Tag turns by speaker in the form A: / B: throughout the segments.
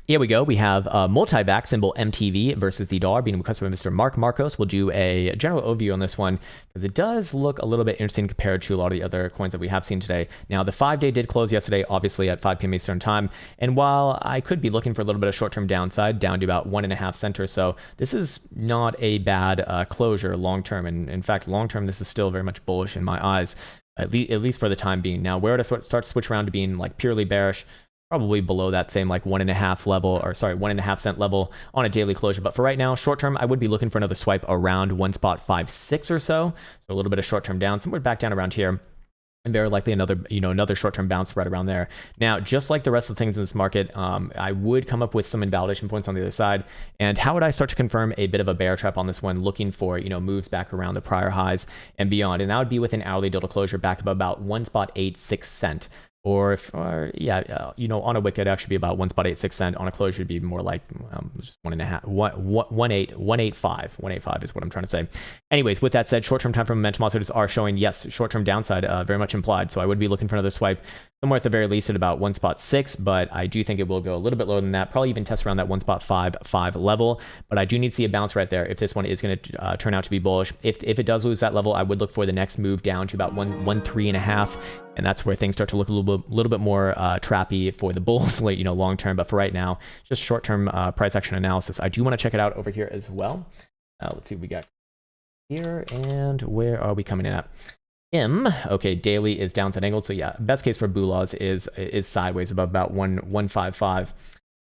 A: Here we go. We have MultiVAC symbol MTV versus the dollar being requested by Mr. Mark Marcos. We'll do a general overview on this one because it does look a little bit interesting compared to a lot of the other coins that we have seen today. Now, the 5-day did close yesterday, obviously at 5 p.m. Eastern time. And while I could be looking for a little bit of short-term downside down to about 1.5 cents or so, this is not a bad closure long-term. And in fact, long-term, this is still very much bullish in my eyes, at least for the time being. Now, where to start to switch around to being like purely bearish, probably below that same like 1.5 cent level on a daily closure. But for right now, short term, I would be looking for another swipe around 1.56 or so. So a little bit of short term down, somewhere back down around here. And very likely another short-term bounce right around there. Now, just like the rest of the things in this market, I would come up with some invalidation points on the other side. And how would I start to confirm a bit of a bear trap on this one, looking for moves back around the prior highs and beyond? And that would be with an hourly delta closure back of about 1.86 cent. On a wick, it'd actually be about 1.86 cent. On a closure, it'd be more like just 1.85 is what I'm trying to say. Anyways, with that said, short-term time frame momentum oscillators are showing, yes, short-term downside, very much implied. So I would be looking for another swipe somewhere at the very least at about 1.6, but I do think it will go a little bit lower than that, probably even test around that 1.55 level. But I do need to see a bounce right there if this one is going to turn out to be bullish. If it does lose that level, I would look for the next move down to about 1.13.5. And that's where things start to look a little bit more trappy for the bulls late, long term. But for right now, just short term price action analysis. I do want to check it out over here as well. Let's see what we got here, and where are we coming in at? Okay, daily is downside angled. So yeah, best case for Bulas is sideways above about 1.55.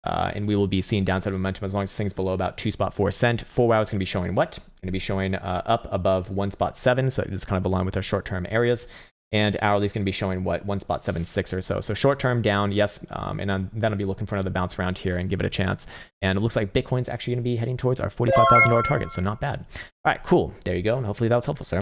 A: And we will be seeing downside momentum as long as things below about 2.4 cent. 4 hours going to be showing what? Going to be showing up above 1.7. So it's kind of aligned with our short term areas. And hourly is going to be showing what, 1.76 or so. So short term down, yes. And then I'll be looking for another bounce around here and give it a chance. And it looks like Bitcoin's actually going to be heading towards our $45,000 target. So not bad. All right, cool. There you go. And hopefully that was helpful, sir.